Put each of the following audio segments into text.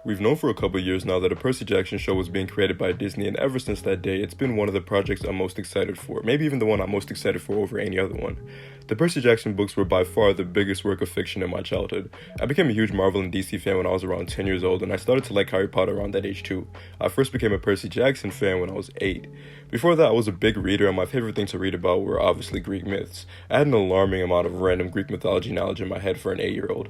We've known for a couple years now that a Percy Jackson show was being created by Disney, and ever since that day, it's been one of the projects I'm most excited for, maybe even the one I'm most excited for over any other one. The Percy Jackson books were by far the biggest work of fiction in my childhood. I became a huge Marvel and DC fan when I was around 10 years old, and I started to like Harry Potter around that age too. I first became a Percy Jackson fan when I was 8. Before that, I was a big reader, and my favorite thing to read about were obviously Greek myths. I had an alarming amount of random Greek mythology knowledge in my head for an 8-year-old.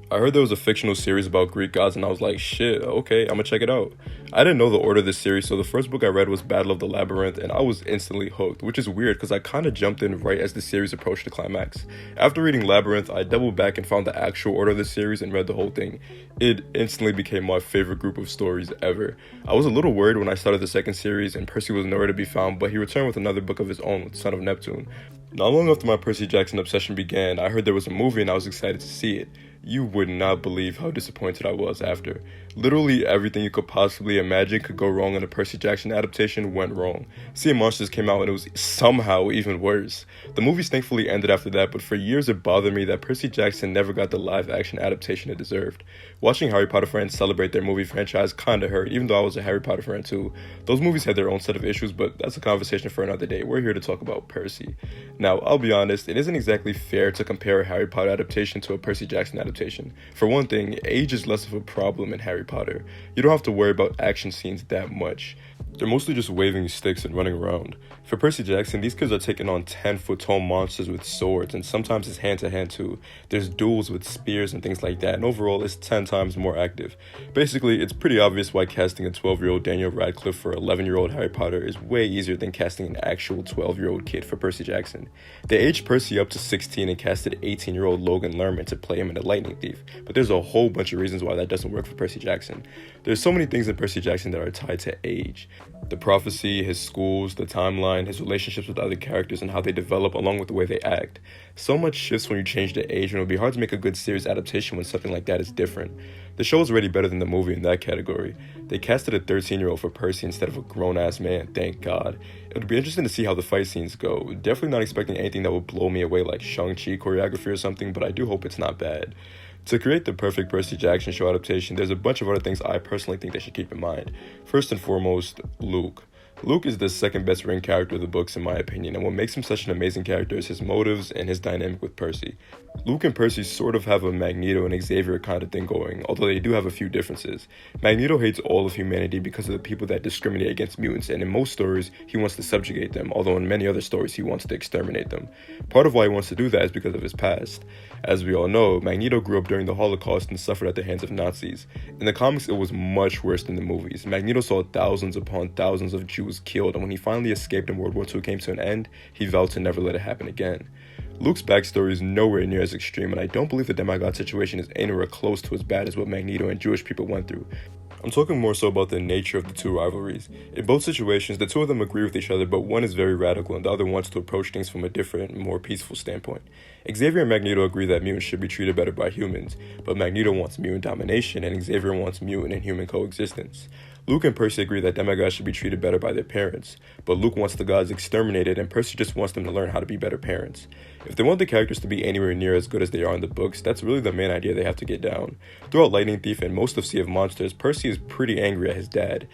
I heard there was a fictional series about Greek gods, and I was like, shit, okay, I'm gonna check it out. I didn't know the order of this series, so the first book I read was Battle of the Labyrinth, and I was instantly hooked, which is weird because I kinda jumped in right as the series approached the climax. After reading Labyrinth, I doubled back and found the actual order of the series and read the whole thing. It instantly became my favorite group of stories ever. I was a little worried when I started the second series and Percy was nowhere to be found, but he returned with another book of his own with Son of Neptune. Not long after my Percy Jackson obsession began, I heard there was a movie and I was excited to see it. You would not believe how disappointed I was after. Literally everything you could possibly imagine could go wrong in a Percy Jackson adaptation went wrong. Sea of Monsters came out and it was somehow even worse. The movies thankfully ended after that, but for years it bothered me that Percy Jackson never got the live-action adaptation it deserved. Watching Harry Potter fans celebrate their movie franchise kinda hurt, even though I was a Harry Potter fan too. Those movies had their own set of issues, but that's a conversation for another day. We're here to talk about Percy. Now, I'll be honest, it isn't exactly fair to compare a Harry Potter adaptation to a Percy Jackson adaptation. For one thing, age is less of a problem in Harry Potter. You don't have to worry about action scenes that much. They're mostly just waving sticks and running around. For Percy Jackson, these kids are taking on 10-foot-tall monsters with swords, and sometimes it's hand-to-hand too. There's duels with spears and things like that, and overall it's 10 times more active. Basically, it's pretty obvious why casting a 12-year-old Daniel Radcliffe for 11-year-old Harry Potter is way easier than casting an actual 12-year-old kid for Percy Jackson. They aged Percy up to 16 and casted 18-year-old Logan Lerman to play him in The Lightning Thief, but there's a whole bunch of reasons why that doesn't work for Percy Jackson. There's so many things in Percy Jackson that are tied to age. The prophecy, his schools, the timeline, his relationships with other characters, and how they develop along with the way they act. So much shifts when you change the age, and it would be hard to make a good series adaptation when something like that is different. The show is already better than the movie in that category. They casted a 13-year-old for Percy instead of a grown-ass man, thank God. It would be interesting to see how the fight scenes go. Definitely not expecting anything that would blow me away like Shang-Chi choreography or something, but I do hope it's not bad. To create the perfect Percy Jackson show adaptation, there's a bunch of other things I personally think they should keep in mind. First and foremost, Luke. Luke is the second best written character of the books in my opinion, and what makes him such an amazing character is his motives and his dynamic with Percy. Luke and Percy sort of have a Magneto and Xavier kind of thing going, although they do have a few differences. Magneto hates all of humanity because of the people that discriminate against mutants, and in most stories, he wants to subjugate them, although in many other stories, he wants to exterminate them. Part of why he wants to do that is because of his past. As we all know, Magneto grew up during the Holocaust and suffered at the hands of Nazis. In the comics, it was much worse than the movies. Magneto saw thousands upon thousands of Jews killed, and when he finally escaped and World War II came to an end, he vowed to never let it happen again. Luke's backstory is nowhere near as extreme, and I don't believe the demigod situation is anywhere close to as bad as what Magneto and Jewish people went through. I'm talking more so about the nature of the two rivalries. In both situations, the two of them agree with each other, but one is very radical and the other wants to approach things from a different, more peaceful standpoint. Xavier and Magneto agree that mutants should be treated better by humans, but Magneto wants mutant domination and Xavier wants mutant and human coexistence. Luke and Percy agree that demigods should be treated better by their parents, but Luke wants the gods exterminated and Percy just wants them to learn how to be better parents. If they want the characters to be anywhere near as good as they are in the books, that's really the main idea they have to get down. Throughout Lightning Thief and most of Sea of Monsters, Percy is pretty angry at his dad.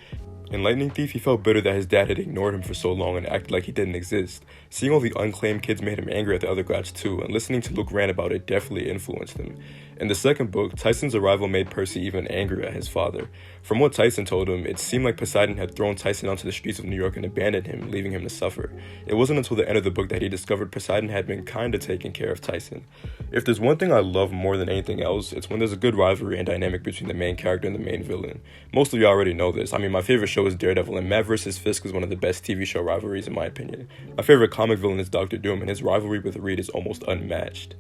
In Lightning Thief, he felt bitter that his dad had ignored him for so long and acted like he didn't exist. Seeing all the unclaimed kids made him angry at the other gods too, and listening to Luke rant about it definitely influenced him. In the second book, Tyson's arrival made Percy even angrier at his father. From what Tyson told him, it seemed like Poseidon had thrown Tyson onto the streets of New York and abandoned him, leaving him to suffer. It wasn't until the end of the book that he discovered Poseidon had been kinda taking care of Tyson. If there's one thing I love more than anything else, it's when there's a good rivalry and dynamic between the main character and the main villain. Most of you already know this. I mean, my favorite show is Daredevil, and Matt vs. Fisk is one of the best TV show rivalries in my opinion. My favorite comic villain is Doctor Doom, and his rivalry with Reed is almost unmatched.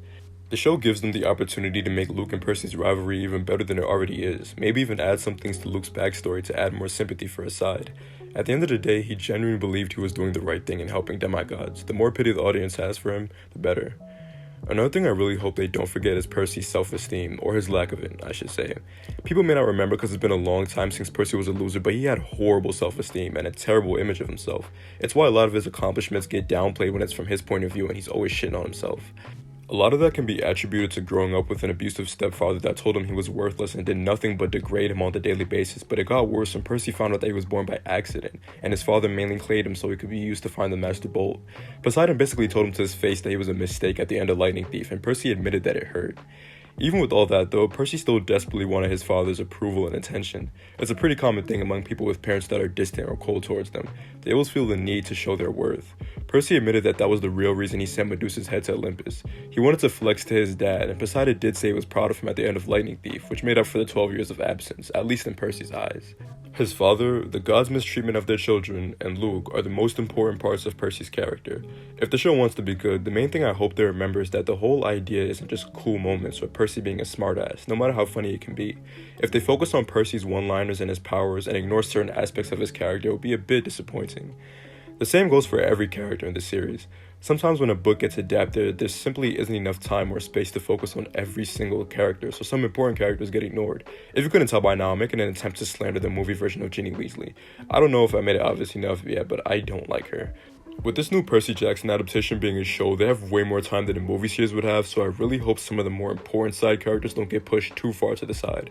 The show gives them the opportunity to make Luke and Percy's rivalry even better than it already is, maybe even add some things to Luke's backstory to add more sympathy for his side. At the end of the day, he genuinely believed he was doing the right thing in helping demigods. The more pity the audience has for him, the better. Another thing I really hope they don't forget is Percy's self-esteem, or his lack of it, I should say. People may not remember because it's been a long time since Percy was a loser, but he had horrible self-esteem and a terrible image of himself. It's why a lot of his accomplishments get downplayed when it's from his point of view and he's always shitting on himself. A lot of that can be attributed to growing up with an abusive stepfather that told him he was worthless and did nothing but degrade him on a daily basis, but it got worse when Percy found out that he was born by accident, and his father mainly clayed him so he could be used to find the Master Bolt. Poseidon basically told him to his face that he was a mistake at the end of Lightning Thief, and Percy admitted that it hurt. Even with all that though, Percy still desperately wanted his father's approval and attention. It's a pretty common thing among people with parents that are distant or cold towards them. They always feel the need to show their worth. Percy admitted that that was the real reason he sent Medusa's head to Olympus. He wanted to flex to his dad, and Poseidon did say he was proud of him at the end of Lightning Thief, which made up for the 12 years of absence, at least in Percy's eyes. His father, the gods' mistreatment of their children, and Luke are the most important parts of Percy's character. If the show wants to be good, the main thing I hope they remember is that the whole idea isn't just cool moments or Percy being a smartass, no matter how funny it can be. If they focus on Percy's one-liners and his powers and ignore certain aspects of his character, it will be a bit disappointing. The same goes for every character in the series. Sometimes when a book gets adapted, there simply isn't enough time or space to focus on every single character, so some important characters get ignored. If you couldn't tell by now, I'm making an attempt to slander the movie version of Ginny Weasley. I don't know if I made it obvious enough yet, but I don't like her. With this new Percy Jackson adaptation being a show, they have way more time than the movie series would have, so I really hope some of the more important side characters don't get pushed too far to the side.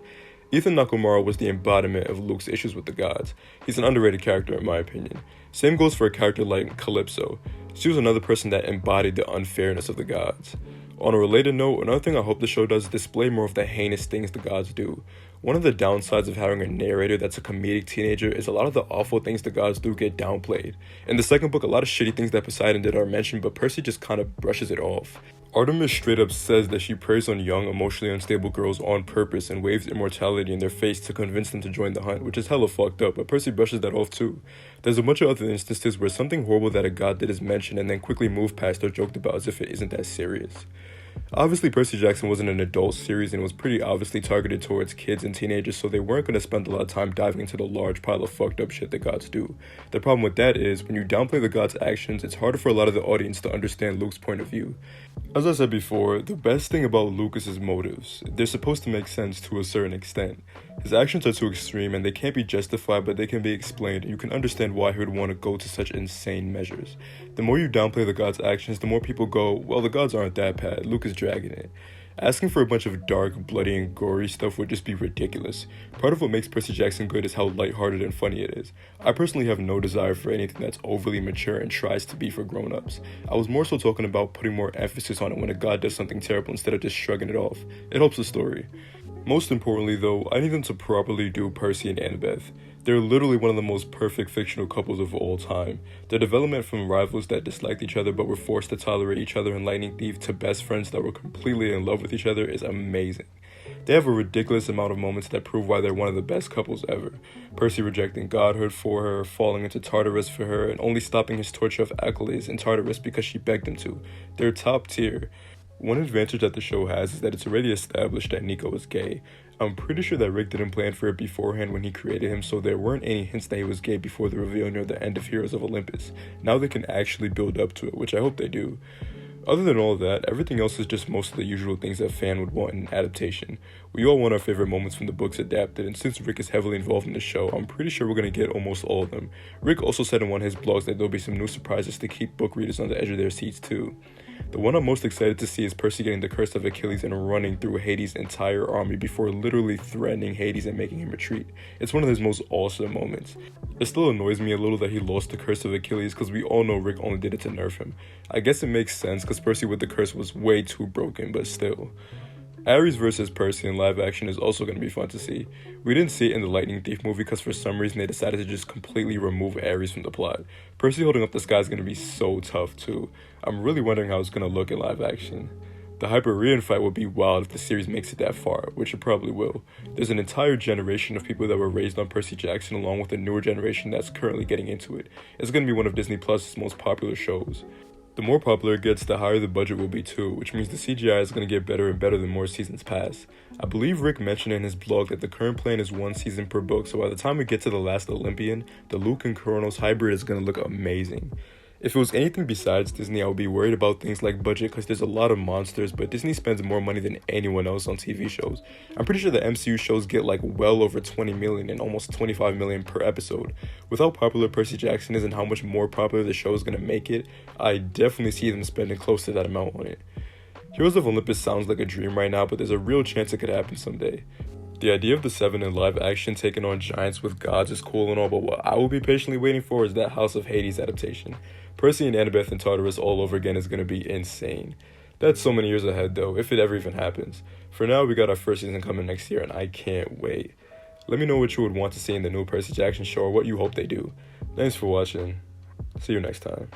Ethan Nakamura was the embodiment of Luke's issues with the gods. He's an underrated character in my opinion. Same goes for a character like Calypso. She was another person that embodied the unfairness of the gods. On a related note, another thing I hope the show does is display more of the heinous things the gods do. One of the downsides of having a narrator that's a comedic teenager is a lot of the awful things the gods do get downplayed. In the second book, a lot of shitty things that Poseidon did are mentioned, but Percy just kind of brushes it off. Artemis straight up says that she preys on young, emotionally unstable girls on purpose and waves immortality in their face to convince them to join the hunt, which is hella fucked up, but Percy brushes that off too. There's a bunch of other instances where something horrible that a god did is mentioned and then quickly moved past or joked about as if it isn't that serious. Obviously, Percy Jackson wasn't an adult series and was pretty obviously targeted towards kids and teenagers, so they weren't going to spend a lot of time diving into the large pile of fucked up shit the gods do. The problem with that is, when you downplay the gods' actions, it's harder for a lot of the audience to understand Luke's point of view. As I said before, the best thing about Luke is his motives. They're supposed to make sense to a certain extent. His actions are too extreme and they can't be justified, but they can be explained, and you can understand why he would want to go to such insane measures. The more you downplay the gods' actions, the more people go, well, the gods aren't that bad, Luke is dragging it. Asking for a bunch of dark, bloody, and gory stuff would just be ridiculous. Part of what makes Percy Jackson good is how lighthearted and funny it is. I personally have no desire for anything that's overly mature and tries to be for grown-ups. I was more so talking about putting more emphasis on it when a god does something terrible instead of just shrugging it off. It helps the story. Most importantly though, I need them to properly do Percy and Annabeth. They're literally one of the most perfect fictional couples of all time. Their development from rivals that disliked each other but were forced to tolerate each other in Lightning Thief to best friends that were completely in love with each other is amazing. They have a ridiculous amount of moments that prove why they're one of the best couples ever. Percy rejecting godhood for her, falling into Tartarus for her, and only stopping his torture of Achilles in Tartarus because she begged him to. They're top tier. One advantage that the show has is that it's already established that Nico is gay. I'm pretty sure that Rick didn't plan for it beforehand when he created him, so there weren't any hints that he was gay before the reveal near the end of Heroes of Olympus. Now they can actually build up to it, which I hope they do. Other than all of that, everything else is just most of the usual things that a fan would want in adaptation. We all want our favorite moments from the books adapted, and since Rick is heavily involved in the show, I'm pretty sure we're going to get almost all of them. Rick also said in one of his blogs that there'll be some new surprises to keep book readers on the edge of their seats too. The one I'm most excited to see is Percy getting the curse of Achilles and running through Hades' entire army before literally threatening Hades and making him retreat. It's one of his most awesome moments. It still annoys me a little that he lost the curse of Achilles because we all know Rick only did it to nerf him. I guess it makes sense because Percy with the curse was way too broken, but still. Ares versus Percy in live action is also going to be fun to see. We didn't see it in the Lightning Thief movie because for some reason they decided to just completely remove Ares from the plot. Percy holding up the sky is going to be so tough too. I'm really wondering how it's going to look in live action. The Hyperion fight would be wild if the series makes it that far, which it probably will. There's an entire generation of people that were raised on Percy Jackson along with a newer generation that's currently getting into it. It's going to be one of Disney Plus's most popular shows. The more popular it gets, the higher the budget will be too, which means the CGI is going to get better and better the more seasons pass. I believe Rick mentioned in his blog that the current plan is one season per book, so by the time we get to the last Olympian, the Luke and Kronos hybrid is going to look amazing. If it was anything besides Disney, I would be worried about things like budget because there's a lot of monsters, but Disney spends more money than anyone else on TV shows. I'm pretty sure the MCU shows get like well over 20 million and almost 25 million per episode. With how popular Percy Jackson is and how much more popular the show is going to make it, I definitely see them spending close to that amount on it. Heroes of Olympus sounds like a dream right now, but there's a real chance it could happen someday. The idea of the Seven in live action taking on giants with gods is cool and all, but what I will be patiently waiting for is that House of Hades adaptation. Percy and Annabeth and Tartarus all over again is going to be insane. That's so many years ahead though, if it ever even happens. For now, we got our first season coming next year, and I can't wait. Let me know what you would want to see in the new Percy Jackson show or what you hope they do. Thanks for watching. See you next time.